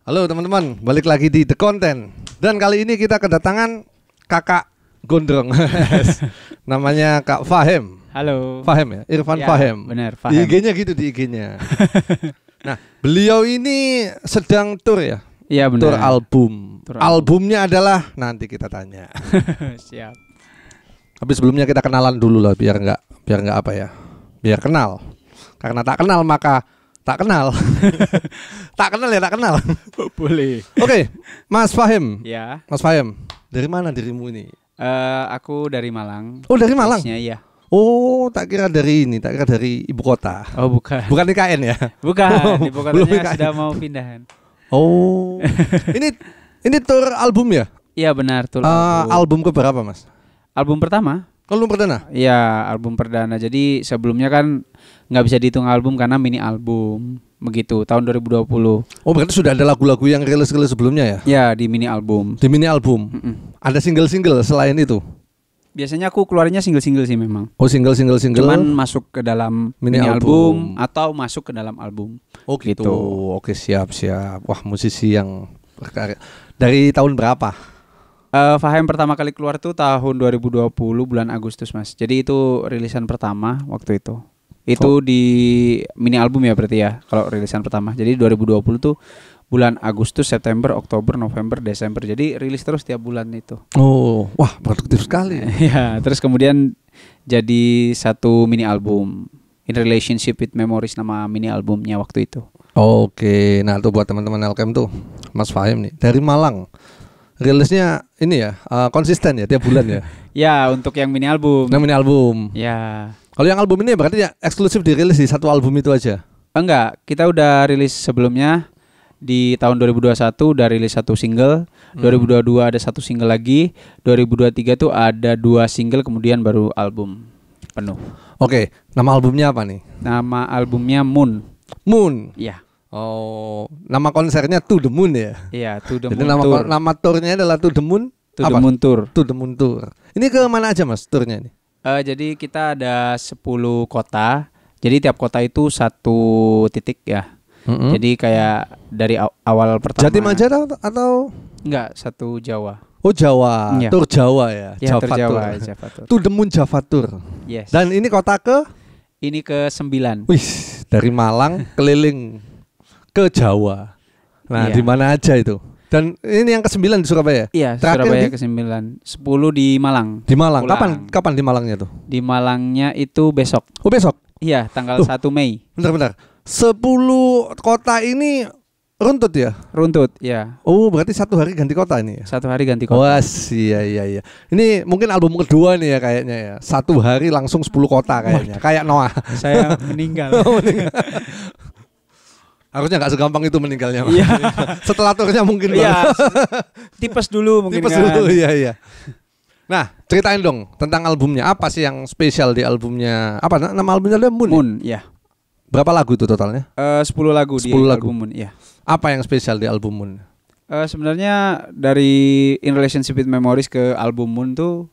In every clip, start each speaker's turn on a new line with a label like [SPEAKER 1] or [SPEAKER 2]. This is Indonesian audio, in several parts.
[SPEAKER 1] Halo teman-teman, balik lagi di The Content. Dan kali ini kita kedatangan kakak gondrong. Namanya Kak Fahim.
[SPEAKER 2] Halo.
[SPEAKER 1] Fahim ya? Irfan
[SPEAKER 2] ya,
[SPEAKER 1] Fahim.
[SPEAKER 2] Benar,
[SPEAKER 1] Di
[SPEAKER 2] Fahim.
[SPEAKER 1] IG-nya gitu, di IG-nya. Nah, beliau ini sedang tour ya?
[SPEAKER 2] Iya benar.
[SPEAKER 1] Tour album.
[SPEAKER 2] Tour
[SPEAKER 1] Albumnya adalah nanti kita tanya.
[SPEAKER 2] Siap.
[SPEAKER 1] Tapi sebelumnya kita kenalan dulu lah biar nggak apa ya? Biar kenal. Karena tak kenal maka tak kenal. Tak kenal ya tak kenal.
[SPEAKER 2] Boleh.
[SPEAKER 1] Oke, Mas Fahim.
[SPEAKER 2] Ya.
[SPEAKER 1] Mas Fahim, dari mana dirimu ini?
[SPEAKER 2] Aku dari Malang.
[SPEAKER 1] Oh, dari Malang.
[SPEAKER 2] Basisnya, iya.
[SPEAKER 1] Oh, tak kira dari ibu kota.
[SPEAKER 2] Oh, bukan.
[SPEAKER 1] Bukan IKN ya?
[SPEAKER 2] Bukan. Ibu
[SPEAKER 1] Belum
[SPEAKER 2] kotanya
[SPEAKER 1] IKN.
[SPEAKER 2] sudah mau pindahan.
[SPEAKER 1] Oh. ini tour album ya?
[SPEAKER 2] Iya benar, tuh.
[SPEAKER 1] Album keberapa, Mas?
[SPEAKER 2] Album pertama.
[SPEAKER 1] Album perdana?
[SPEAKER 2] Iya, album perdana. Jadi sebelumnya kan nggak bisa dihitung album karena mini album. Begitu, tahun 2020.
[SPEAKER 1] Oh, berarti sudah ada lagu-lagu yang rilis sebelumnya ya?
[SPEAKER 2] Ya, di mini album.
[SPEAKER 1] Di mini album. Ada single-single selain itu?
[SPEAKER 2] Biasanya aku keluarnya single-single sih memang.
[SPEAKER 1] Oh, single.
[SPEAKER 2] Cuman masuk ke dalam
[SPEAKER 1] Mini
[SPEAKER 2] mini
[SPEAKER 1] album.
[SPEAKER 2] album atau masuk ke dalam album.
[SPEAKER 1] Oh, gitu.
[SPEAKER 2] Gitu.
[SPEAKER 1] Oke, siap. Wah, musisi yang berkarya. Dari tahun berapa?
[SPEAKER 2] Fahim pertama kali keluar tuh tahun 2020 bulan Agustus, Mas. Jadi itu rilisan pertama waktu itu. Itu di mini album ya berarti ya kalau rilisan pertama. Jadi 2020 tuh bulan Agustus, September, Oktober, November, Desember. Jadi rilis terus tiap bulan itu.
[SPEAKER 1] Oh, wah produktif sekali.
[SPEAKER 2] Ya, terus kemudian jadi satu mini album. In Relationship with Memories nama mini albumnya waktu itu.
[SPEAKER 1] Oke, nah tuh buat teman-teman LKM tuh, Mas Fahim nih dari Malang. Rilisnya ini ya konsisten ya tiap bulan ya.
[SPEAKER 2] Ya, untuk yang mini album.
[SPEAKER 1] Nah, mini album.
[SPEAKER 2] Ya.
[SPEAKER 1] Kalau yang album ini berarti ya eksklusif dirilis di satu album itu aja.
[SPEAKER 2] Enggak, kita udah rilis sebelumnya di tahun 2021 udah rilis satu single, 2022 ada satu single lagi, 2023 tuh ada 2 single kemudian baru album penuh.
[SPEAKER 1] Oke, nama albumnya apa nih?
[SPEAKER 2] Nama albumnya Moon.
[SPEAKER 1] Moon.
[SPEAKER 2] Iya.
[SPEAKER 1] Oh, nama konsernya To The Moon ya.
[SPEAKER 2] Iya, To The
[SPEAKER 1] Jadi
[SPEAKER 2] Moon Tour.
[SPEAKER 1] nama tournya adalah To The Moon.
[SPEAKER 2] To The Moon Tour.
[SPEAKER 1] To The Moon Tour. Ini ke mana aja Mas tournya ini?
[SPEAKER 2] Jadi kita ada 10 kota. Jadi tiap kota itu satu titik ya. Jadi kayak dari awal pertama.
[SPEAKER 1] Jatim aja atau?
[SPEAKER 2] Enggak, satu Jawa.
[SPEAKER 1] Oh, Jawa.
[SPEAKER 2] Iya.
[SPEAKER 1] Tour Jawa ya.
[SPEAKER 2] Ya,
[SPEAKER 1] Java
[SPEAKER 2] Jawa,
[SPEAKER 1] Tour.
[SPEAKER 2] Java Tour.
[SPEAKER 1] To The Moon Java Tour.
[SPEAKER 2] Yes.
[SPEAKER 1] Dan ini kota ke?
[SPEAKER 2] Ini ke 9.
[SPEAKER 1] Wih, dari Malang keliling ke Jawa. Nah,
[SPEAKER 2] Iya.
[SPEAKER 1] di mana aja itu? Dan ini yang ke-9 di Surabaya.
[SPEAKER 2] Iya,
[SPEAKER 1] Terakhir
[SPEAKER 2] Surabaya
[SPEAKER 1] di-
[SPEAKER 2] ke-9. 10 di Malang.
[SPEAKER 1] Di Malang.
[SPEAKER 2] Pulang.
[SPEAKER 1] Kapan di Malangnya tuh?
[SPEAKER 2] Di Malangnya itu besok.
[SPEAKER 1] Oh, besok.
[SPEAKER 2] Iya, tanggal 1 Mei.
[SPEAKER 1] Bentar. 10 kota ini runtut ya?
[SPEAKER 2] Runtut, ya.
[SPEAKER 1] Oh, berarti satu hari ganti kota ini ya?
[SPEAKER 2] Satu hari ganti kota.
[SPEAKER 1] Wah, iya. Ini mungkin album kedua nih ya kayaknya ya. Satu hari langsung 10 kota kayaknya. Kayak Noah.
[SPEAKER 2] Saya meninggal.
[SPEAKER 1] Harusnya nggak segampang itu meninggalnya. Mas.
[SPEAKER 2] Iya.
[SPEAKER 1] Setelah turnya mungkin
[SPEAKER 2] Iya.
[SPEAKER 1] baru.
[SPEAKER 2] Tipes dulu mungkin
[SPEAKER 1] Tipes
[SPEAKER 2] kan.
[SPEAKER 1] dulu, iya. Nah, ceritain dong tentang albumnya. Apa sih yang spesial di albumnya? Apa nama albumnya? Ada Moon.
[SPEAKER 2] Moon, ya.
[SPEAKER 1] Berapa lagu itu totalnya?
[SPEAKER 2] 10 lagu
[SPEAKER 1] 10
[SPEAKER 2] di
[SPEAKER 1] lagu.
[SPEAKER 2] album Moon, ya.
[SPEAKER 1] Apa yang spesial di album Moon?
[SPEAKER 2] Sebenarnya dari In Relationship with Memories ke album Moon tuh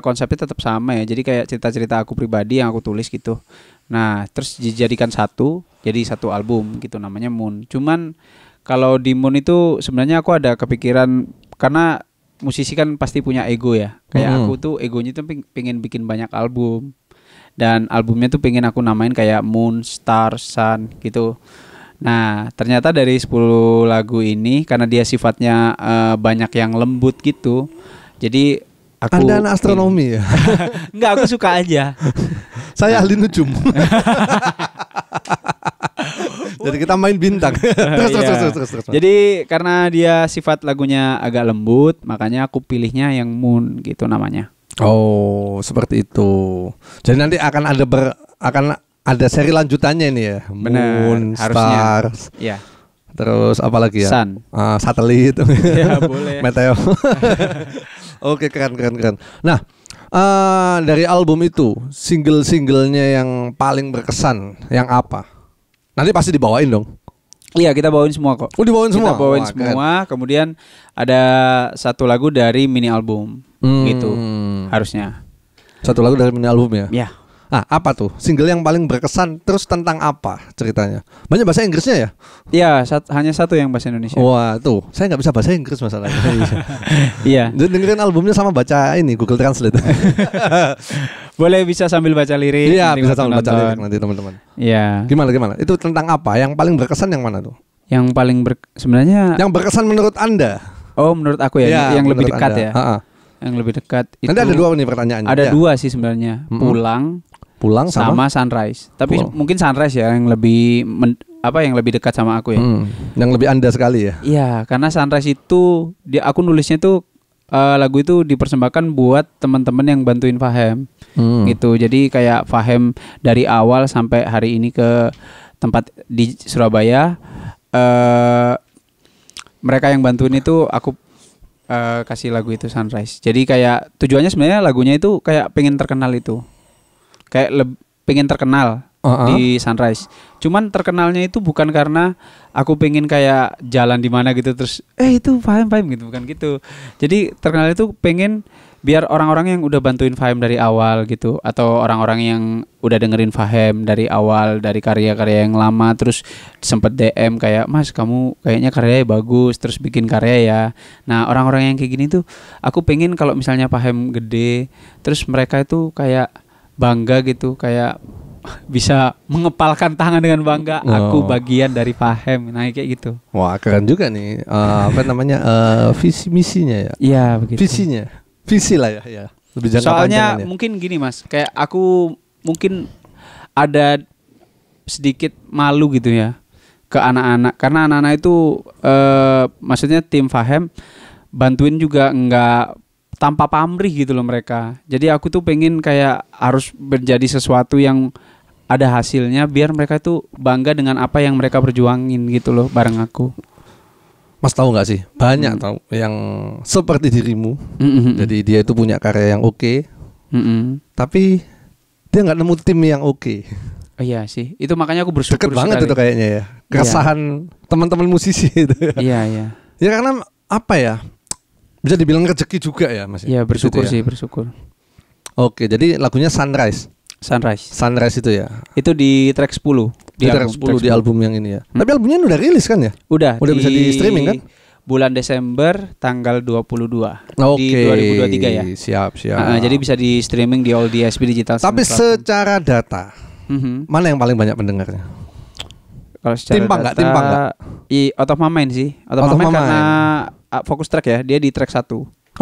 [SPEAKER 2] konsepnya tetap sama ya. Jadi kayak cerita-cerita aku pribadi yang aku tulis gitu. Nah, terus dijadikan jadi satu album gitu namanya Moon. Cuman kalau di Moon itu sebenarnya aku ada kepikiran karena musisi kan pasti punya ego ya. Kayak aku tuh egonya tuh pengen bikin banyak album. Dan albumnya tuh pengen aku namain kayak Moon, Star, Sun gitu. Nah, ternyata dari 10 lagu ini karena dia sifatnya banyak yang lembut gitu. Jadi aku
[SPEAKER 1] Anda anak astronomi ya?
[SPEAKER 2] Enggak, aku suka aja.
[SPEAKER 1] Saya ahli nujum. Jadi kita main bintang.
[SPEAKER 2] Iya.
[SPEAKER 1] Terus.
[SPEAKER 2] Jadi karena dia sifat lagunya agak lembut, makanya aku pilihnya yang Moon gitu namanya.
[SPEAKER 1] Oh, seperti itu. Jadi nanti akan ada seri lanjutannya ini ya.
[SPEAKER 2] Benar,
[SPEAKER 1] Moon,
[SPEAKER 2] harusnya.
[SPEAKER 1] Stars.
[SPEAKER 2] Iya.
[SPEAKER 1] Terus apa lagi ya?
[SPEAKER 2] Sun.
[SPEAKER 1] Satelit.
[SPEAKER 2] Ya, boleh.
[SPEAKER 1] Meteo. Oke, keren. Nah, dari album itu single-singlenya yang paling berkesan yang apa? Nanti pasti dibawain dong.
[SPEAKER 2] Iya, kita bawain semua kok.
[SPEAKER 1] Oh, dibawain semua.
[SPEAKER 2] Kita bawain
[SPEAKER 1] Wah,
[SPEAKER 2] semua. Kemudian ada satu lagu dari mini album gitu harusnya.
[SPEAKER 1] Satu lagu dari mini album ya.
[SPEAKER 2] Ya.
[SPEAKER 1] Apa tuh single yang paling berkesan? Terus tentang apa ceritanya? Banyak bahasa Inggrisnya ya?
[SPEAKER 2] Iya, hanya satu yang bahasa Indonesia.
[SPEAKER 1] Wah tuh, saya nggak bisa bahasa Inggris masalahnya.
[SPEAKER 2] Iya.
[SPEAKER 1] Jadi dengerin albumnya sama baca ini Google Translate.
[SPEAKER 2] Boleh bisa sambil baca lirik.
[SPEAKER 1] Iya,
[SPEAKER 2] nanti
[SPEAKER 1] bisa sambil baca
[SPEAKER 2] nonton.
[SPEAKER 1] lirik nanti teman-teman.
[SPEAKER 2] Iya.
[SPEAKER 1] Gimana? Itu tentang apa? Yang paling berkesan yang mana tuh?
[SPEAKER 2] Yang paling sebenarnya.
[SPEAKER 1] Yang berkesan menurut Anda?
[SPEAKER 2] Oh, menurut aku ya,
[SPEAKER 1] Ya,
[SPEAKER 2] yang lebih
[SPEAKER 1] menurut
[SPEAKER 2] dekat
[SPEAKER 1] Anda.
[SPEAKER 2] ya.
[SPEAKER 1] Ha-ha.
[SPEAKER 2] Yang lebih dekat itu.
[SPEAKER 1] Nanti ada 2 nih pertanyaannya.
[SPEAKER 2] Ada
[SPEAKER 1] Ya.
[SPEAKER 2] 2 sih sebenarnya.
[SPEAKER 1] Pulang
[SPEAKER 2] sama Sunrise. Tapi mungkin Sunrise ya yang lebih yang lebih dekat sama aku ya.
[SPEAKER 1] Yang lebih Anda sekali ya.
[SPEAKER 2] Iya, karena Sunrise itu aku nulisnya tuh lagu itu dipersembahkan buat teman-teman yang bantuin Fahem. Gitu. Jadi kayak Fahem dari awal sampai hari ini ke tempat di Surabaya, mereka yang bantuin itu aku kasih lagu itu Sunrise. Jadi kayak tujuannya sebenarnya lagunya itu kayak pengen terkenal itu. Kayak pengen terkenal di Sunrise. Cuman terkenalnya itu bukan karena aku pengen kayak jalan di mana gitu terus itu Fahem gitu, bukan gitu. Jadi terkenal itu pengen biar orang-orang yang udah bantuin Fahem dari awal gitu, atau orang-orang yang udah dengerin Fahem dari awal, dari karya-karya yang lama, terus sempet DM kayak, "Mas, kamu kayaknya karyanya bagus, terus bikin karya ya." Nah, orang-orang yang kayak gini tuh aku pengen kalau misalnya Fahem gede, terus mereka itu kayak bangga gitu, kayak bisa mengepalkan tangan dengan bangga, aku bagian dari Fahem. Nah, kayak gitu.
[SPEAKER 1] Wah, keren juga nih. Visi misinya ya.
[SPEAKER 2] Iya, begitu.
[SPEAKER 1] Visi lah ya. Lebih jangka
[SPEAKER 2] soalnya
[SPEAKER 1] panjang ya.
[SPEAKER 2] mungkin gini Mas, kayak aku mungkin ada sedikit malu gitu ya ke anak-anak, karena anak-anak itu maksudnya tim Fahem bantuin juga enggak tanpa pamrih gitu loh mereka. Jadi aku tuh pengen kayak harus menjadi sesuatu yang ada hasilnya biar mereka tuh bangga dengan apa yang mereka perjuangin gitu loh bareng aku.
[SPEAKER 1] Mas tahu nggak sih, banyak tahu yang seperti dirimu. Jadi dia itu punya karya yang oke, tapi dia nggak nemu tim yang oke.
[SPEAKER 2] Oh, iya sih, itu makanya aku bersyukur
[SPEAKER 1] deket banget
[SPEAKER 2] sekali.
[SPEAKER 1] itu kayaknya ya, keresahan teman-teman musisi itu.
[SPEAKER 2] Iya.
[SPEAKER 1] Ya karena apa ya, bisa dibilang rezeki juga ya Mas.
[SPEAKER 2] Iya, bersyukur
[SPEAKER 1] gitu ya.
[SPEAKER 2] sih, bersyukur.
[SPEAKER 1] Oke, jadi lagunya Sunrise itu ya.
[SPEAKER 2] Itu di track 10.
[SPEAKER 1] Di track 10 di album yang ini ya. Tapi albumnya udah rilis kan ya?
[SPEAKER 2] Udah
[SPEAKER 1] bisa di streaming kan?
[SPEAKER 2] Bulan Desember tanggal 22
[SPEAKER 1] Oke,
[SPEAKER 2] di 2023 ya.
[SPEAKER 1] Siap.
[SPEAKER 2] Jadi bisa di streaming di all DSP Digital.
[SPEAKER 1] Tapi secara data, mana yang paling banyak pendengarnya?
[SPEAKER 2] Kalau secara
[SPEAKER 1] timpang nggak?
[SPEAKER 2] Out of My Mind sih. Out of My Mind karena fokus track ya. Dia di track 1.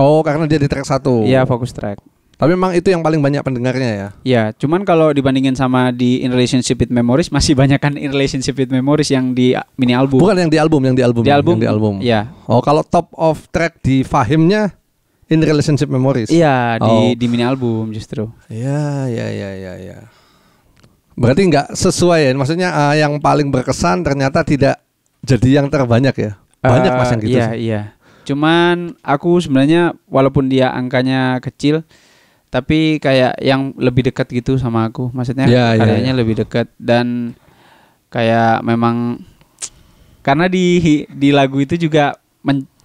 [SPEAKER 1] Oh, karena dia di track 1.
[SPEAKER 2] Iya, fokus track.
[SPEAKER 1] Tapi memang itu yang paling banyak pendengarnya ya?
[SPEAKER 2] Ya, cuman kalau dibandingin sama di In Relationship with Memories, masih banyak kan In Relationship with Memories yang di mini album.
[SPEAKER 1] Bukan yang di album. Di album.
[SPEAKER 2] Ya.
[SPEAKER 1] Oh, kalau top of track di Fahimnya In Relationship Memories.
[SPEAKER 2] Iya, di mini album justru.
[SPEAKER 1] Iya. Berarti nggak sesuai ya? Maksudnya yang paling berkesan ternyata tidak jadi yang terbanyak ya? Banyak Mas yang gitu sih.
[SPEAKER 2] Iya. Cuman aku sebenarnya walaupun dia angkanya kecil, tapi kayak yang lebih dekat gitu sama aku. Maksudnya karyanya lebih dekat, dan kayak memang karena di lagu itu juga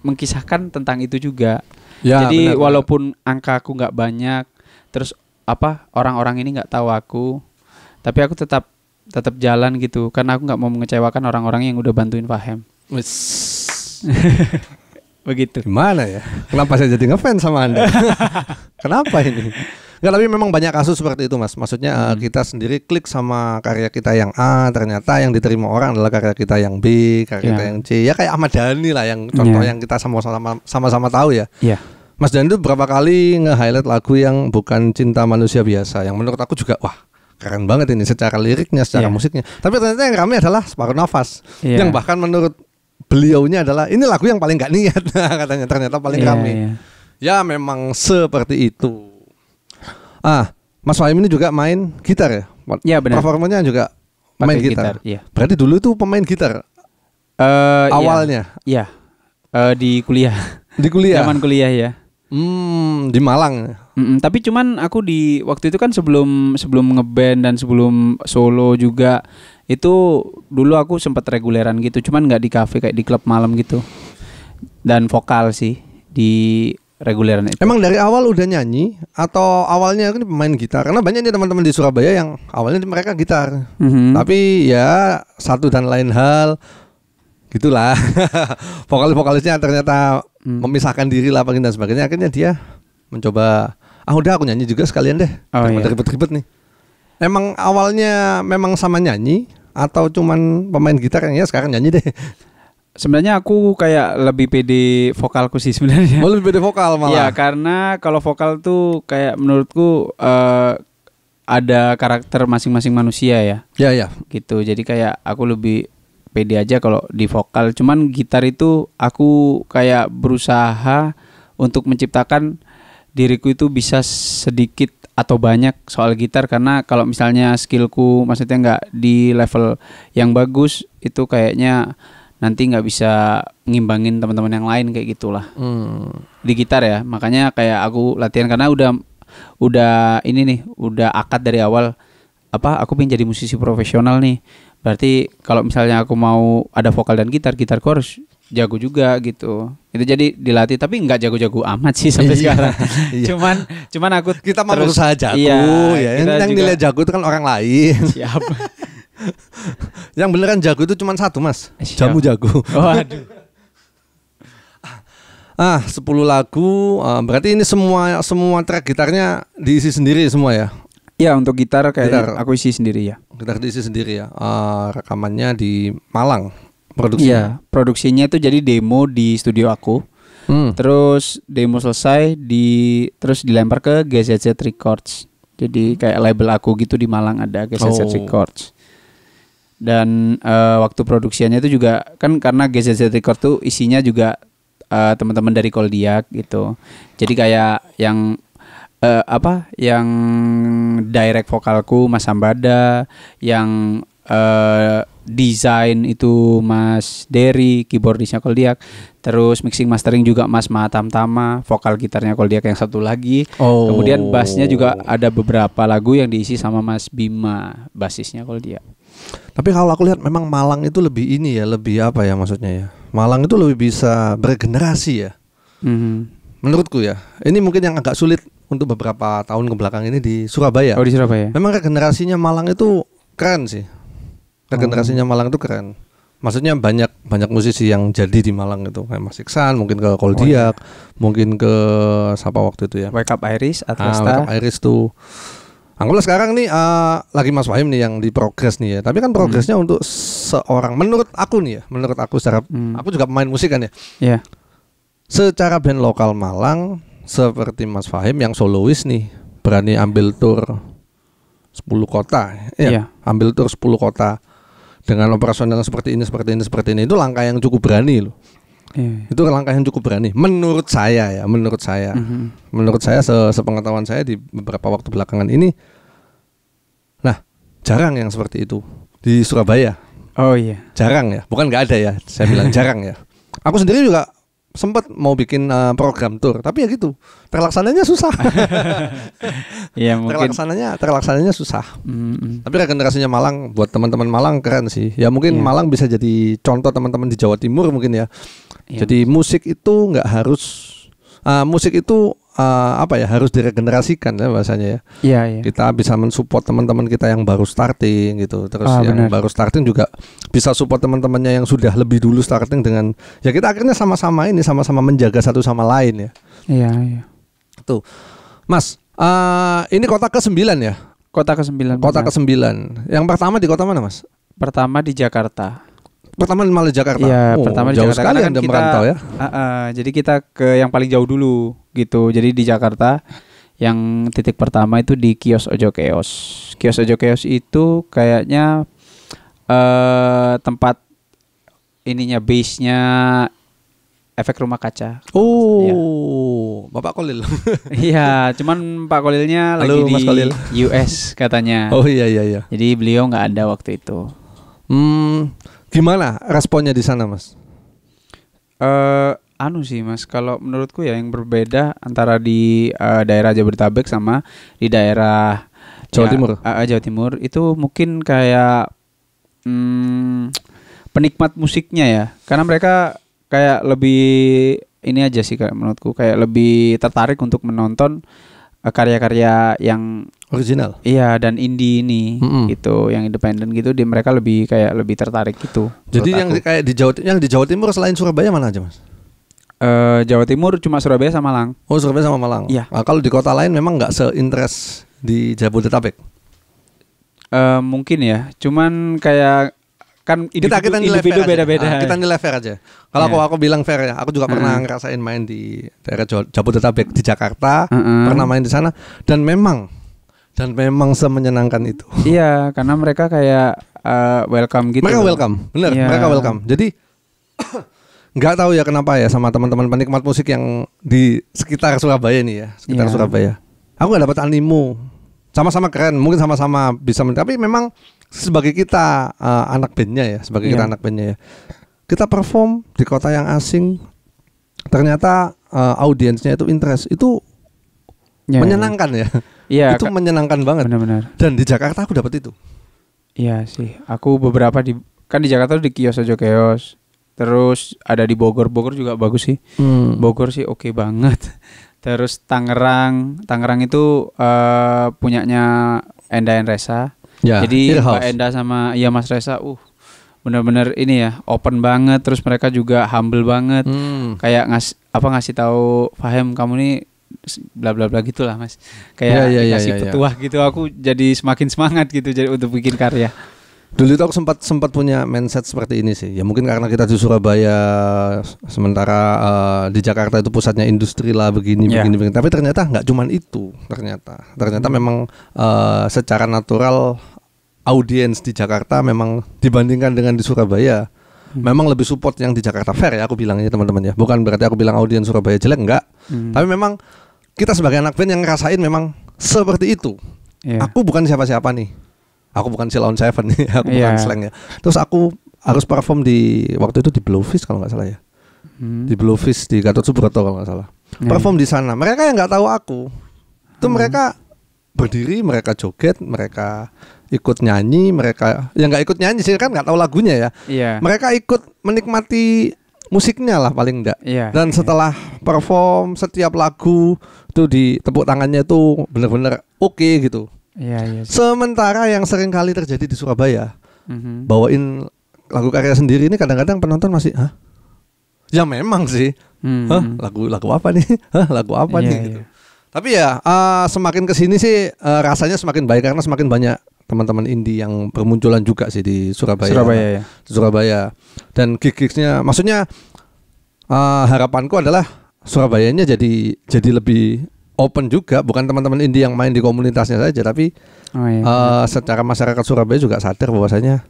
[SPEAKER 2] mengkisahkan tentang itu juga. Ya, jadi benar, walaupun angka aku nggak banyak, terus orang-orang ini nggak tahu aku, tapi aku tetap jalan gitu, karena aku nggak mau mengecewakan orang-orang yang udah bantuin Fahem. Begitu.
[SPEAKER 1] Gimana ya? Kenapa saya jadi ngefans sama Anda? Kenapa ini? Enggak, tapi memang banyak kasus seperti itu Mas. Maksudnya kita sendiri klik sama karya kita yang A, ternyata yang diterima orang adalah karya kita yang B, karya kita yang C. Ya kayak Ahmad Dhani lah yang contoh yang kita sama-sama tahu ya. Mas Dhani itu berapa kali nge-highlight lagu yang bukan cinta manusia biasa, yang menurut aku juga wah keren banget ini secara liriknya, secara musiknya. Tapi ternyata yang rame adalah Separuh Nafas, yang bahkan menurut beliaunya adalah ini lagu yang paling gak niat katanya, ternyata paling rame. Ya memang seperti itu. Mas Fahim ini juga main gitar ya?
[SPEAKER 2] Iya benar.
[SPEAKER 1] Performanya juga main gitar.
[SPEAKER 2] Iya.
[SPEAKER 1] Berarti dulu itu pemain gitar awalnya?
[SPEAKER 2] Iya. Di kuliah.
[SPEAKER 1] Di kuliah?
[SPEAKER 2] Zaman kuliah ya.
[SPEAKER 1] Di Malang.
[SPEAKER 2] Tapi cuman aku di waktu itu kan sebelum ngeband dan sebelum solo juga, itu dulu aku sempat reguleran gitu, cuman nggak di kafe, kayak di klub malam gitu, dan vokal sih di reguleran itu.
[SPEAKER 1] Emang dari awal udah nyanyi atau awalnya ini pemain gitar? Karena banyak nih teman-teman di Surabaya yang awalnya mereka gitar, tapi ya satu dan lain hal gitulah. Vokalis-vokalisnya ternyata memisahkan diri lah dan sebagainya. Akhirnya dia mencoba, udah aku nyanyi juga sekalian deh. Daripada ribet-ribet nih. Emang awalnya memang sama nyanyi atau cuman pemain gitar yang ya sekarang nyanyi deh?
[SPEAKER 2] Sebenarnya aku kayak lebih pede vokalku sih sebenarnya.
[SPEAKER 1] Oh, lebih pede vokal malah.
[SPEAKER 2] Iya, karena kalau vokal tuh kayak menurutku ada karakter masing-masing manusia ya.
[SPEAKER 1] Ya, ya.
[SPEAKER 2] Gitu. Jadi kayak aku lebih pede aja kalau di vokal. Cuman gitar itu aku kayak berusaha untuk menciptakan diriku itu bisa sedikit atau banyak soal gitar, karena kalau misalnya skillku maksudnya nggak di level yang bagus, itu kayaknya nanti nggak bisa ngimbangin teman-teman yang lain kayak gitulah. Di gitar ya, makanya kayak aku latihan karena udah ini nih, udah akad dari awal aku pengen jadi musisi profesional nih. Berarti kalau misalnya aku mau ada vokal dan gitarku harus jago juga gitu. Itu jadi dilatih, tapi nggak jago-jago amat sih sampai sekarang. Cuman aku
[SPEAKER 1] kita mau berusaha jago ya. Yang nilai jago itu kan orang lain.
[SPEAKER 2] Siapa?
[SPEAKER 1] Yang beneran jago itu cuma satu, Mas. Jamu jago.
[SPEAKER 2] Waduh.
[SPEAKER 1] 10 lagu, berarti ini semua track gitarnya diisi sendiri semua ya?
[SPEAKER 2] Ya, untuk gitar kayak aku isi sendiri ya.
[SPEAKER 1] Gitar diisi sendiri ya. Rekamannya di Malang produksinya.
[SPEAKER 2] Iya, produksinya itu jadi demo di studio aku. Terus demo selesai terus dilempar ke GZZ Records. Jadi kayak label aku gitu di Malang ada GZZ Records. Dan waktu produksiannya itu juga kan karena GZZ Records tuh isinya juga teman-teman dari Koldiak gitu. Jadi kayak yang yang direct vokalku Mas Sambada, yang desain itu Mas Dery, keyboardisnya Koldiak, terus mixing mastering juga Mas Matam Tama, vokal gitarnya Koldiak yang satu lagi. Kemudian bassnya juga ada beberapa lagu yang diisi sama Mas Bima, basisnya Koldiak.
[SPEAKER 1] Tapi kalau aku lihat memang Malang itu lebih ini ya, lebih apa ya maksudnya ya, Malang itu lebih bisa beregenerasi ya. Menurutku ya, ini mungkin yang agak sulit untuk beberapa tahun kebelakang ini di Surabaya.
[SPEAKER 2] Di Surabaya.
[SPEAKER 1] Memang regenerasinya Malang itu keren sih. Regenerasinya Malang itu keren. Maksudnya banyak musisi yang jadi di Malang itu, kayak Mas Iksan, mungkin ke Koldiak, mungkin ke siapa waktu itu ya?
[SPEAKER 2] Wake Up Iris, Atlasta.
[SPEAKER 1] Wake Up Iris tuh. Anggaplah sekarang nih lagi Mas Fahim nih yang di progres nih ya. Tapi kan progresnya untuk seorang, menurut aku nih ya, menurut aku secara aku juga pemain musik kan ya.
[SPEAKER 2] Iya.
[SPEAKER 1] Secara band lokal Malang seperti Mas Fahim yang solois nih, berani ambil tour 10 kota ya.
[SPEAKER 2] Iya.
[SPEAKER 1] Ambil tour 10 kota dengan operasional seperti ini itu langkah yang cukup berani loh.
[SPEAKER 2] Iya.
[SPEAKER 1] Itu langkah yang cukup berani menurut saya ya, menurut saya sepengetahuan saya di beberapa waktu belakangan ini. Nah, jarang yang seperti itu di Surabaya.
[SPEAKER 2] Oh iya.
[SPEAKER 1] Jarang ya, bukan nggak ada ya, saya bilang jarang ya. Aku sendiri juga sempat mau bikin program tour, tapi ya gitu, terlaksananya susah.
[SPEAKER 2] Iya, mungkin
[SPEAKER 1] terlaksananya susah. Tapi regenerasinya Malang, buat teman-teman Malang keren sih. Ya mungkin Malang bisa jadi contoh teman-teman di Jawa Timur mungkin ya. Jadi musik itu nggak harus harus diregenerasikan ya bahasanya ya.
[SPEAKER 2] Iya.
[SPEAKER 1] Kita bisa mensupport teman-teman kita yang baru starting gitu. Terus yang baru starting juga bisa support teman-temannya yang sudah lebih dulu starting dengan ya kita akhirnya sama-sama menjaga satu sama lain ya.
[SPEAKER 2] Iya.
[SPEAKER 1] Tuh. Mas, ini kota ke-9 ya?
[SPEAKER 2] Kota ke-9.
[SPEAKER 1] Kota ke-9. Yang pertama di kota mana, Mas?
[SPEAKER 2] Pertama di Jakarta.
[SPEAKER 1] Pertama malah Jakarta.
[SPEAKER 2] Iya, pertama di
[SPEAKER 1] jauh
[SPEAKER 2] Jakarta.
[SPEAKER 1] Sekali Anda merantau ya.
[SPEAKER 2] Jadi kita ke yang paling jauh dulu gitu. Jadi di Jakarta yang titik pertama itu di Kios Ojo Keos. Kios Ojo Keos itu kayaknya tempat ininya, base-nya Efek Rumah Kaca.
[SPEAKER 1] Ya. Bapak Kolil.
[SPEAKER 2] Iya, cuman Pak Kolilnya lagi di US katanya.
[SPEAKER 1] Oh iya.
[SPEAKER 2] Jadi beliau nggak ada waktu itu.
[SPEAKER 1] Gimana responnya di sana, Mas?
[SPEAKER 2] Sih, Mas, kalau menurutku ya yang berbeda antara di daerah Jabodetabek sama di daerah
[SPEAKER 1] Jawa Timur.
[SPEAKER 2] Jawa Timur itu mungkin kayak penikmat musiknya ya, karena mereka kayak lebih ini aja sih kayak menurutku kayak lebih tertarik untuk menonton karya-karya yang
[SPEAKER 1] Original.
[SPEAKER 2] iya dan indie ini gitu, yang independen gitu, mereka lebih kayak lebih tertarik gitu.
[SPEAKER 1] Jadi yang kayak di Jawa Timur selain Surabaya mana aja, Mas?
[SPEAKER 2] Jawa Timur cuma Surabaya sama Malang.
[SPEAKER 1] Oh, Surabaya sama Malang.
[SPEAKER 2] Iya.
[SPEAKER 1] Nah, kalau di kota lain memang nggak se-interest di Jabodetabek.
[SPEAKER 2] Mungkin ya, cuman kayak kan individu beda-beda.
[SPEAKER 1] Kita nilai fair aja. Kalau aku bilang fair ya, aku juga pernah ngerasain main di daerah Jabodetabek di Jakarta, pernah main di sana dan memang semenyenangkan itu.
[SPEAKER 2] Iya, karena mereka kayak welcome gitu.
[SPEAKER 1] Mereka welcome, bener. Yeah. Mereka welcome. Jadi nggak tahu ya kenapa ya sama teman-teman penikmat musik yang di sekitar Surabaya nih ya, Surabaya. Aku nggak dapat animo. Sama-sama keren, mungkin sama-sama bisa, tapi memang sebagai kita anak bandnya ya, kita perform di kota yang asing, ternyata audiensnya itu interest, itu menyenangkan ya.
[SPEAKER 2] Iya,
[SPEAKER 1] itu menyenangkan banget.
[SPEAKER 2] Benar-benar.
[SPEAKER 1] Dan di Jakarta aku dapat itu.
[SPEAKER 2] Iya sih, aku beberapa di Jakarta di kios aja kios. Terus ada di Bogor juga bagus sih. Bogor sih oke banget. Terus Tangerang itu punyanya Enda Enresa. Ya, jadi Mbak Enda sama Mas Resa, benar-benar ini ya, open banget. Terus mereka juga humble banget. Kayak ngasih tahu, Fahim kamu nih bla bla bla gitulah Mas. Kayak ngasih petuah gitu. Aku jadi semakin semangat gitu jadi untuk bikin karya.
[SPEAKER 1] Dulu itu aku sempat punya mindset seperti ini sih. Ya mungkin karena kita di Surabaya, sementara di Jakarta itu pusatnya industri lah begini. Tapi ternyata nggak cuman itu. Ternyata memang secara natural audiens di Jakarta memang dibandingkan dengan di Surabaya memang lebih support yang di Jakarta. Fair ya aku bilangnya teman-teman ya. Bukan berarti aku bilang audiens Surabaya jelek, enggak. Tapi memang kita sebagai anak band yang ngerasain memang seperti itu. Aku bukan siapa-siapa nih. Aku bukan Sheila on Seven nih, aku bukan slang ya. Terus aku harus perform waktu itu di Bluefish kalau nggak salah ya. Di Bluefish di Gatot Subroto kalau nggak salah. Perform di sana. Mereka yang nggak tahu aku, itu mereka berdiri, mereka joget, mereka ikut nyanyi, mereka yang nggak ikut nyanyi sih kan nggak tahu lagunya ya. Mereka ikut menikmati musiknya lah paling enggak. Dan setelah perform setiap lagu itu di tepuk tangannya tuh bener-bener oke gitu. Sementara yang sering kali terjadi di Surabaya, bawain lagu karya sendiri ini kadang-kadang penonton masih, ya memang sih, lagu apa nih, lagu apa nih gitu. Tapi ya semakin kesini sih rasanya semakin baik karena semakin banyak teman-teman indie yang bermunculan juga sih di Surabaya. Dan gigs-gigsnya, maksudnya harapanku adalah Surabayanya jadi lebih open juga, bukan teman-teman indie yang main di komunitasnya saja, tapi secara masyarakat Surabaya juga sadar bahwasanya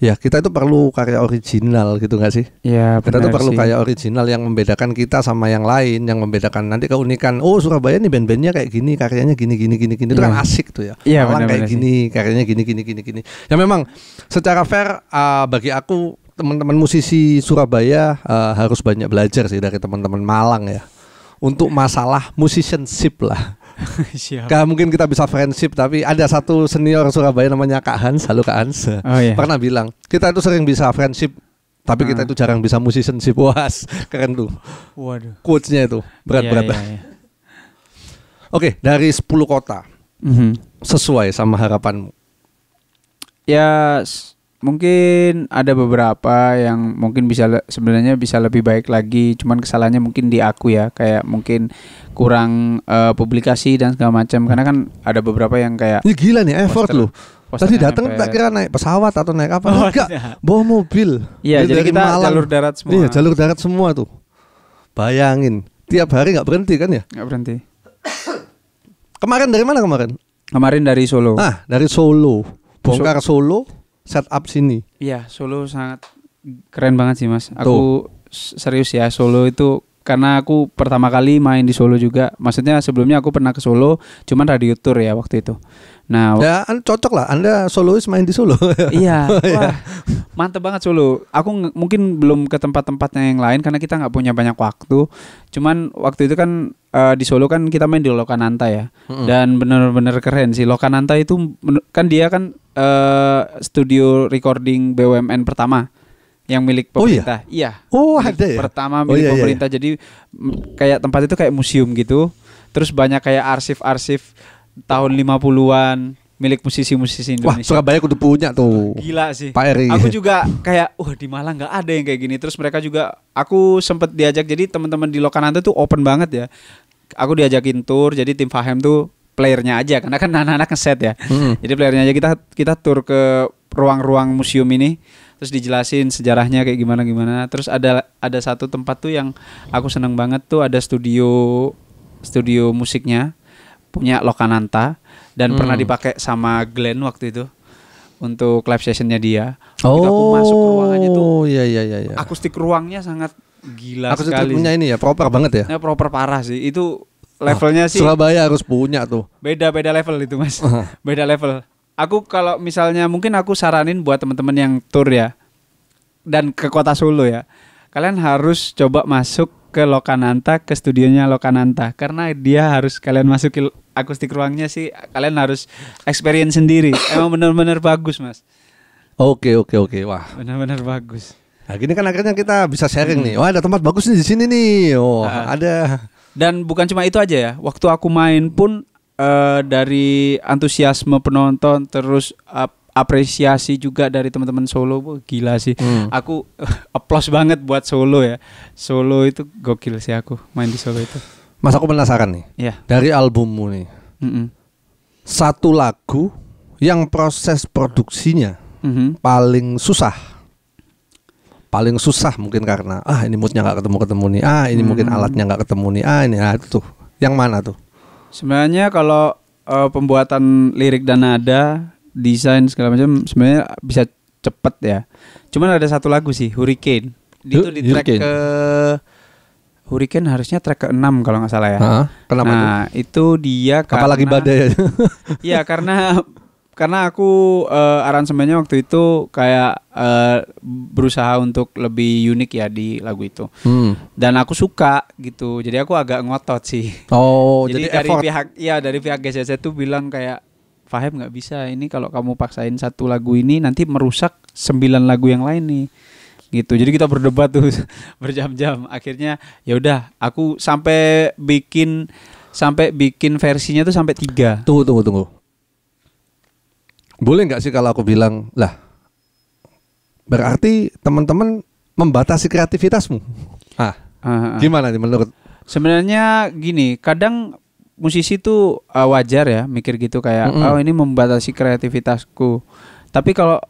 [SPEAKER 1] ya kita itu perlu karya original gitu nggak sih?
[SPEAKER 2] Iya,
[SPEAKER 1] kita tuh perlu karya original yang membedakan kita sama yang lain, yang membedakan nanti keunikan. Oh Surabaya nih band-bandnya kayak gini, karyanya gini itu kan asik tuh ya. Malang kayak gini, karyanya gini. Ya memang secara fair bagi aku teman-teman musisi Surabaya harus banyak belajar sih dari teman-teman Malang ya. Untuk masalah musicianship lah. Mungkin kita bisa friendship, tapi ada satu senior Surabaya namanya Kak Hans. Halo Kak Hans. Pernah bilang kita itu sering bisa friendship, tapi kita itu jarang bisa musicianship. Wah, keren tuh.
[SPEAKER 2] Waduh.
[SPEAKER 1] Quotes-nya itu berat-berat. Oke, dari 10 kota sesuai sama harapanmu?
[SPEAKER 2] Ya mungkin ada beberapa yang mungkin sebenarnya bisa lebih baik lagi, cuman kesalahannya mungkin di aku ya, kayak mungkin kurang publikasi dan segala macam, karena kan ada beberapa yang kayak
[SPEAKER 1] ini gila nih effort loh. Tadi datang tak kira naik pesawat atau naik apa, enggak, bawa mobil.
[SPEAKER 2] Iya, jadi kita Malang. Jalur darat semua.
[SPEAKER 1] Iya, jalur darat semua tuh. Bayangin, tiap hari nggak berhenti kan ya?
[SPEAKER 2] Nggak berhenti.
[SPEAKER 1] Kemarin dari mana kemarin?
[SPEAKER 2] Kemarin dari Solo.
[SPEAKER 1] Dari Solo. Bongkar Solo. Set up sini.
[SPEAKER 2] Iya, Solo sangat keren banget sih Mas. Aku serius ya, Solo itu karena aku pertama kali main di Solo juga. Maksudnya sebelumnya aku pernah ke Solo, cuman radio tour ya waktu itu. Nah,
[SPEAKER 1] ya cocok lah, Anda solois main di Solo.
[SPEAKER 2] Iya, wah, mantep banget Solo. Aku mungkin belum ke tempat-tempatnya yang lain karena kita nggak punya banyak waktu. Cuman waktu itu kan di Solo kan kita main di Lokananta ya, dan bener-bener keren sih. Lokananta itu kan dia kan studio recording BUMN pertama yang milik
[SPEAKER 1] Oh, iya?
[SPEAKER 2] pemerintah. Iya.
[SPEAKER 1] Oh,
[SPEAKER 2] Milik
[SPEAKER 1] ada ya?
[SPEAKER 2] Pertama
[SPEAKER 1] Oh,
[SPEAKER 2] milik
[SPEAKER 1] iya, iya.
[SPEAKER 2] pemerintah. Jadi kayak tempat itu kayak museum gitu. Terus banyak kayak arsip-arsip tahun 50-an milik musisi-musisi
[SPEAKER 1] Wah,
[SPEAKER 2] Indonesia.
[SPEAKER 1] Surabaya kudu punya tuh.
[SPEAKER 2] Gila sih.
[SPEAKER 1] Pak Eri.
[SPEAKER 2] Aku juga kayak di Malang nggak ada yang kayak gini. Terus mereka juga aku sempet diajak, jadi teman-teman di Lokananta tuh open banget ya. Aku diajakin tour, jadi tim Fahem tuh playernya aja karena kan anak-anak ngeset ya. Jadi playernya aja, kita tur ke ruang-ruang museum ini, terus dijelasin sejarahnya kayak gimana. Terus ada satu tempat tuh yang aku seneng banget tuh, ada studio musiknya punya Lokananta dan pernah dipakai sama Glenn waktu itu untuk live sessionnya dia.
[SPEAKER 1] Oh,
[SPEAKER 2] Begitu aku masuk ke ruangannya tuh,
[SPEAKER 1] iya.
[SPEAKER 2] akustik ruangnya sangat gila
[SPEAKER 1] Aku
[SPEAKER 2] sekali.
[SPEAKER 1] punya ini ya, proper banget ya.
[SPEAKER 2] Ya, proper parah sih. Itu levelnya sih
[SPEAKER 1] Surabaya harus punya tuh.
[SPEAKER 2] beda level itu Mas. Beda level. Aku kalau misalnya mungkin aku saranin buat teman-teman yang tour ya dan ke kota Solo ya, kalian harus coba masuk ke Lokananta, ke studionya Lokananta, karena dia harus kalian masukin akustik ruangnya sih, kalian harus experience sendiri. Emang benar-benar bagus Mas.
[SPEAKER 1] Oke. Wah.
[SPEAKER 2] Benar-benar bagus.
[SPEAKER 1] Nah, gini kan akhirnya kita bisa sharing nih. Oh, ada tempat bagus nih di sini nih. Oh, ada.
[SPEAKER 2] Dan bukan cuma itu aja ya. Waktu aku main pun dari antusiasme penonton, terus apresiasi juga dari teman-teman Solo. Gila sih. Aku applause banget buat Solo ya. Solo itu gokil sih, aku main di Solo itu.
[SPEAKER 1] Mas, aku penasaran nih.
[SPEAKER 2] Iya.
[SPEAKER 1] Dari albummu nih. Satu lagu yang proses produksinya paling susah mungkin karena ini moodnya nggak ketemu nih, ini mungkin alatnya nggak ketemu nih, ini itu tuh yang mana tuh?
[SPEAKER 2] Sebenarnya kalau pembuatan lirik dan nada, desain segala macam sebenarnya bisa cepet ya. Cuman ada satu lagu sih, Hurricane. Itu di track
[SPEAKER 1] Hurricane.
[SPEAKER 2] ke Hurricane harusnya track ke-6 kalau nggak salah ya.
[SPEAKER 1] Kenapa tuh?
[SPEAKER 2] Nah, itu dia karena
[SPEAKER 1] Apalagi badai.
[SPEAKER 2] Iya, karena aku aransemennya waktu itu kayak berusaha untuk lebih unik ya di lagu itu. Dan aku suka gitu. Jadi aku agak ngotot sih.
[SPEAKER 1] Oh,
[SPEAKER 2] Jadi
[SPEAKER 1] jadi
[SPEAKER 2] dari pihak GCC tuh bilang kayak, Fahem nggak bisa ini, kalau kamu paksain satu lagu ini nanti merusak 9 lagu yang lain nih. Gitu. Jadi kita berdebat tuh berjam-jam. Akhirnya ya udah, aku sampai bikin versinya tuh sampai 3.
[SPEAKER 1] Tunggu. Boleh nggak sih kalau aku bilang, lah berarti teman-teman membatasi kreativitasmu? Gimana nih menurut?
[SPEAKER 2] Sebenarnya gini, kadang musisi tuh wajar ya mikir gitu kayak, oh ini membatasi kreativitasku. Tapi kalau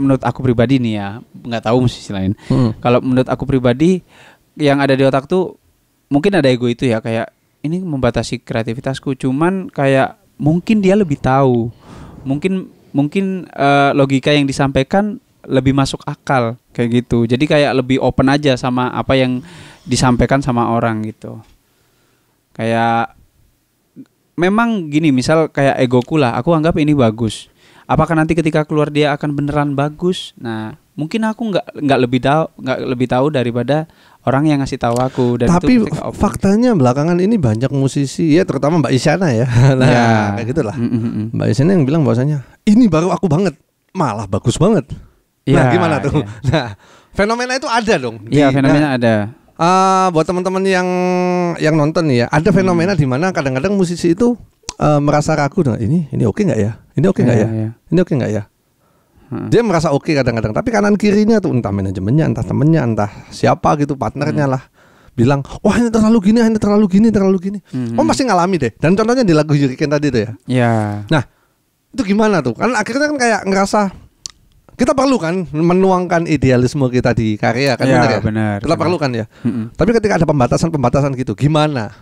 [SPEAKER 2] menurut aku pribadi nih ya, nggak tahu musisi lain. Kalau menurut aku pribadi, yang ada di otak tuh mungkin ada ego itu ya, kayak ini membatasi kreativitasku. Cuman kayak mungkin dia lebih tahu. Mungkin logika yang disampaikan lebih masuk akal kayak gitu. Jadi kayak lebih open aja sama apa yang disampaikan sama orang gitu. Kayak memang gini, misal kayak egoku lah, aku anggap ini bagus. Apakah nanti ketika keluar dia akan beneran bagus? Nah, mungkin aku nggak lebih tahu daripada orang yang ngasih tahu aku. Dan
[SPEAKER 1] tapi
[SPEAKER 2] itu
[SPEAKER 1] faktanya belakangan ini banyak musisi ya, terutama Mbak Isyana ya. Nah, kayak gitulah. Mbak Isyana yang bilang bahwasanya ini baru aku banget, malah bagus banget. Nah, gimana tuh? Nah, fenomena itu ada dong.
[SPEAKER 2] Iya, fenomena ada.
[SPEAKER 1] Buat teman-teman yang nonton nih ya, ada fenomena di mana kadang-kadang musisi itu merasa ragu dengan ini oke nggak ya? Ini oke nggak ya? Ini oke nggak ya? Dia merasa oke kadang-kadang, tapi kanan kirinya tuh entah manajemennya, entah temennya, entah siapa gitu, partnernya lah, bilang, wah ini terlalu gini. Om pasti ngalami deh. Dan contohnya di lagu Hurricane tadi tuh ya.
[SPEAKER 2] Iya.
[SPEAKER 1] Nah, itu gimana tuh? Kan akhirnya kan kayak ngerasa kita perlu kan menuangkan idealisme kita di karya kan,
[SPEAKER 2] ya,
[SPEAKER 1] benar ya?
[SPEAKER 2] Benar,
[SPEAKER 1] kita perlu kan ya. Tapi ketika ada pembatasan gitu, gimana?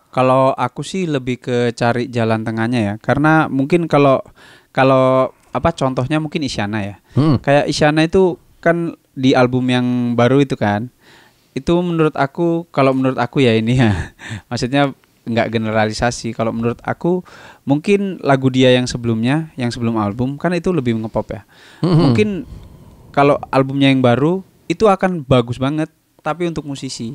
[SPEAKER 2] Kalau aku sih lebih ke cari jalan tengahnya ya, karena mungkin kalau apa contohnya mungkin Isyana ya. Kayak Isyana itu kan di album yang baru itu kan, itu menurut aku, kalau menurut aku ya ini ya, maksudnya nggak generalisasi. Kalau menurut aku mungkin lagu dia yang sebelumnya, yang sebelum album kan itu lebih ngepop ya. Mungkin kalau albumnya yang baru itu akan bagus banget, tapi untuk musisi.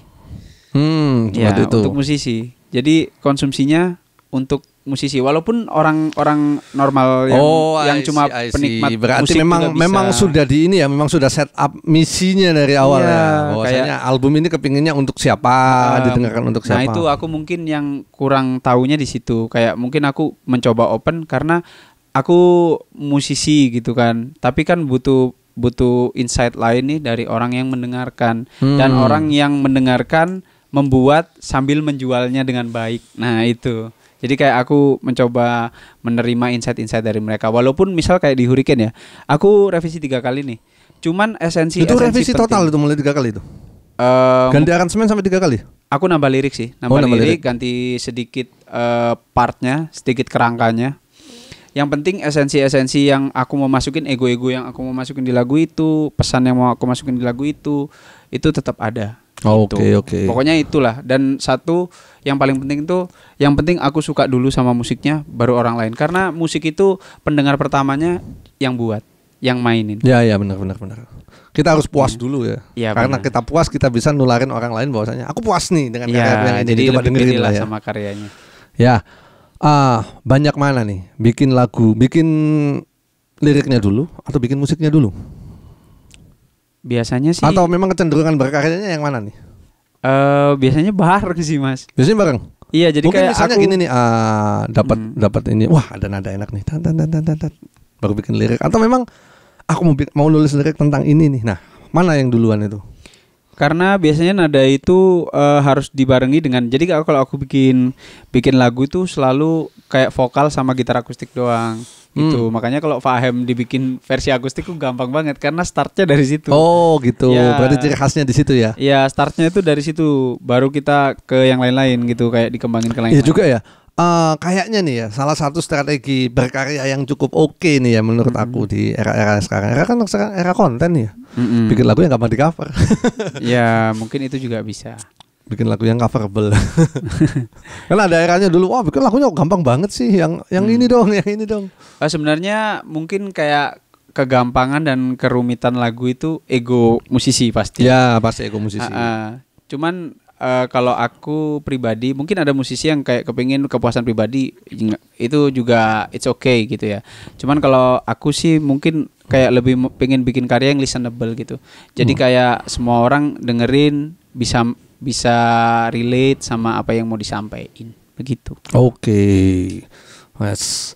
[SPEAKER 2] Ya,
[SPEAKER 1] itu.
[SPEAKER 2] untuk musisi. Jadi konsumsinya untuk musisi walaupun orang-orang normal yang cuma
[SPEAKER 1] I see.
[SPEAKER 2] penikmat
[SPEAKER 1] Berarti
[SPEAKER 2] musik
[SPEAKER 1] memang
[SPEAKER 2] juga bisa.
[SPEAKER 1] memang sudah di ini ya, memang sudah set up misinya dari awal
[SPEAKER 2] Iya,
[SPEAKER 1] ya. Bahwasanya album ini kepinginnya untuk siapa, didengarkan untuk siapa.
[SPEAKER 2] Nah itu aku mungkin yang kurang taunya di situ. Kayak mungkin aku mencoba open karena aku musisi gitu kan. Tapi kan butuh insight lain nih dari orang yang mendengarkan dan orang yang mendengarkan membuat sambil menjualnya dengan baik. Nah itu. Jadi kayak aku mencoba menerima insight-insight dari mereka. Walaupun misal kayak di Hurricane ya, aku revisi 3 kali nih. Cuman esensi
[SPEAKER 1] itu revisi
[SPEAKER 2] penting.
[SPEAKER 1] total itu mulai 3 kali itu. Ganti aransemen sampai 3 kali.
[SPEAKER 2] Aku nambah lirik sih, nambah lirik, ganti sedikit partnya, sedikit kerangkanya. Yang penting esensi-esensi yang aku mau masukin, ego-ego yang aku mau masukin di lagu itu, pesan yang mau aku masukin di lagu itu tetap ada.
[SPEAKER 1] Oke.
[SPEAKER 2] Pokoknya itulah. Dan satu yang paling penting tuh, yang penting aku suka dulu sama musiknya, baru orang lain. Karena musik itu pendengar pertamanya yang buat, yang mainin.
[SPEAKER 1] Ya benar. Kita harus puas dulu ya. Karena
[SPEAKER 2] benar.
[SPEAKER 1] kita puas kita bisa nularin orang lain bahwasanya aku puas nih dengan karya yang ini.
[SPEAKER 2] Jadi
[SPEAKER 1] Coba
[SPEAKER 2] lebih
[SPEAKER 1] dengerin
[SPEAKER 2] lah
[SPEAKER 1] ya.
[SPEAKER 2] sama karyanya.
[SPEAKER 1] Ya. Banyak mana nih? Bikin lagu, bikin liriknya dulu atau bikin musiknya dulu?
[SPEAKER 2] Biasanya sih.
[SPEAKER 1] Atau memang kecenderungan berkaryanya yang mana nih?
[SPEAKER 2] Biasanya bareng sih Mas.
[SPEAKER 1] Biasanya bareng.
[SPEAKER 2] Iya, jadi
[SPEAKER 1] mungkin
[SPEAKER 2] kayak
[SPEAKER 1] misalnya
[SPEAKER 2] aku
[SPEAKER 1] gini nih, dapat ini, wah ada nada enak nih, tan, baru bikin lirik. Atau memang aku mau nulis lirik tentang ini nih. Nah, mana yang duluan itu?
[SPEAKER 2] Karena biasanya nada itu harus dibarengi dengan, jadi kalau aku bikin lagu itu selalu kayak vokal sama gitar akustik doang. Gitu. Makanya kalau Fahem dibikin versi akustik tuh gampang banget karena startnya dari situ.
[SPEAKER 1] Oh gitu.
[SPEAKER 2] Ya,
[SPEAKER 1] berarti ciri khasnya di situ ya.
[SPEAKER 2] Iya, startnya itu dari situ. Baru kita ke yang lain-lain gitu, kayak dikembangin ke lain-lain.
[SPEAKER 1] Iya juga ya. Kayaknya nih ya, salah satu strategi berkarya yang cukup oke nih ya menurut aku di era-era sekarang. Era kan sekarang era konten ya. Bikin lagu yang gampang di cover.
[SPEAKER 2] Ya mungkin itu juga bisa.
[SPEAKER 1] Bikin lagu yang coverable. Karena ada eranya dulu, wah bikin lagunya gampang banget sih, yang ini dong, yang ini dong.
[SPEAKER 2] Sebenarnya mungkin kayak kegampangan dan kerumitan lagu itu ego musisi pasti.
[SPEAKER 1] Ya pasti ego musisi.
[SPEAKER 2] Cuman kalau aku pribadi, mungkin ada musisi yang kayak kepingin kepuasan pribadi, itu juga it's okay gitu ya. Cuman kalau aku sih mungkin kayak lebih pengen bikin karya yang listenable gitu. Jadi kayak semua orang dengerin bisa relate sama apa yang mau disampaikan begitu.
[SPEAKER 1] Oke. Mas,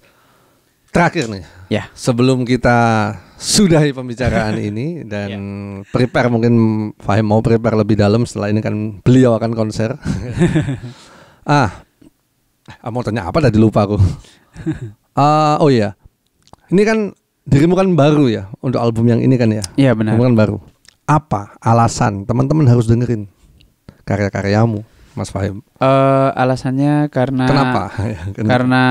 [SPEAKER 1] terakhir nih.
[SPEAKER 2] Ya.
[SPEAKER 1] Sebelum kita sudahi pembicaraan ini dan prepare, mungkin Fahim mau prepare lebih dalam setelah ini kan beliau akan konser. Mau tanya apa tadi lupa aku. Oh iya. Ini kan dirimu kan baru ya untuk album yang ini kan ya.
[SPEAKER 2] Iya benar.
[SPEAKER 1] Dirimu kan baru. Apa alasan teman-teman harus dengerin karya-karyamu, Mas Fahim?
[SPEAKER 2] Alasannya karena
[SPEAKER 1] Kenapa?
[SPEAKER 2] Karena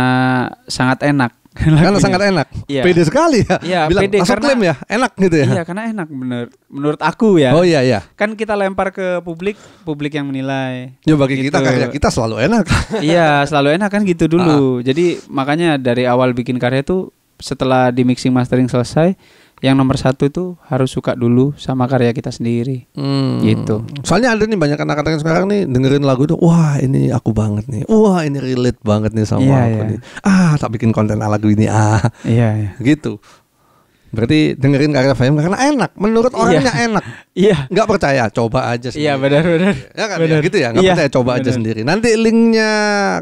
[SPEAKER 2] sangat enak.
[SPEAKER 1] Karena sangat enak.
[SPEAKER 2] Iya.
[SPEAKER 1] Pede sekali ya.
[SPEAKER 2] Iya,
[SPEAKER 1] bilang
[SPEAKER 2] pede
[SPEAKER 1] langsung klaim ya, enak gitu ya.
[SPEAKER 2] Iya, karena enak menurut aku ya.
[SPEAKER 1] Oh iya.
[SPEAKER 2] Kan kita lempar ke publik yang menilai.
[SPEAKER 1] Ya bagi
[SPEAKER 2] gitu.
[SPEAKER 1] kita karya kita selalu enak.
[SPEAKER 2] Iya, selalu enak kan gitu dulu. Jadi makanya dari awal bikin karya tuh setelah di mixing mastering selesai, yang nomor 1 itu harus suka dulu sama karya kita sendiri. Gitu.
[SPEAKER 1] Soalnya ada nih banyak anak-anak yang sekarang nih dengerin lagu itu, wah ini aku banget nih, wah ini relate banget nih sama aku nih. Tak bikin konten lagu ini
[SPEAKER 2] Iya.
[SPEAKER 1] Gitu. Berarti dengerin karya Fahim karena enak, menurut orangnya enak.
[SPEAKER 2] Iya.
[SPEAKER 1] Nggak percaya, coba aja sendiri.
[SPEAKER 2] Iya benar.
[SPEAKER 1] Ya kan ya, gitu ya, nggak percaya coba aja sendiri. Nanti linknya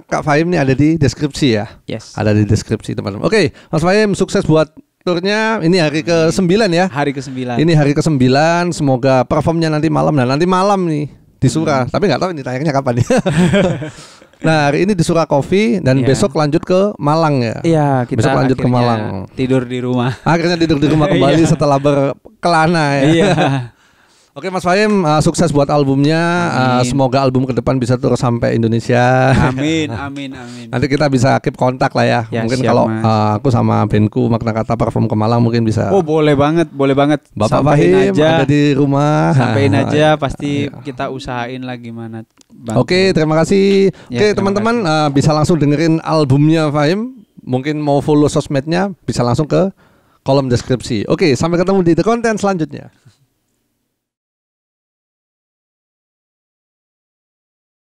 [SPEAKER 1] Kak Fahim nih ada di deskripsi ya.
[SPEAKER 2] Yes.
[SPEAKER 1] Ada di deskripsi teman-teman. Oke, Mas Fahim sukses buat turnya. Ini hari ke-9 ya.
[SPEAKER 2] Hari ke-9.
[SPEAKER 1] Ini hari ke-9. Semoga performnya nanti malam. Nah nanti malam nih di Sura. Tapi nggak tahu ini tayangnya kapan ya. Nah hari ini di Sura Coffee dan besok lanjut ke Malang ya.
[SPEAKER 2] Iya, kita
[SPEAKER 1] besok lanjut ke Malang.
[SPEAKER 2] Tidur di rumah.
[SPEAKER 1] Akhirnya tidur di rumah kembali setelah berkelana ya.
[SPEAKER 2] Iya.
[SPEAKER 1] Oke Mas Fahim, sukses buat albumnya. Semoga album ke depan bisa terus sampai Indonesia.
[SPEAKER 2] Amin.
[SPEAKER 1] Nanti kita bisa keep kontak lah ya. Mungkin
[SPEAKER 2] siap,
[SPEAKER 1] kalau
[SPEAKER 2] Mas.
[SPEAKER 1] aku sama bandku Makna Kata perform ke Malang mungkin bisa.
[SPEAKER 2] Oh boleh banget.
[SPEAKER 1] Bapak
[SPEAKER 2] Sampein
[SPEAKER 1] Fahim
[SPEAKER 2] aja.
[SPEAKER 1] ada di rumah.
[SPEAKER 2] Sampein aja, pasti kita usahain lah gimana.
[SPEAKER 1] Oke, terima kasih. Oke,
[SPEAKER 2] Ya,
[SPEAKER 1] teman-teman bisa langsung dengerin albumnya Fahim. Mungkin mau follow sosmednya bisa langsung ke kolom deskripsi. Oke, sampai ketemu di The Content selanjutnya.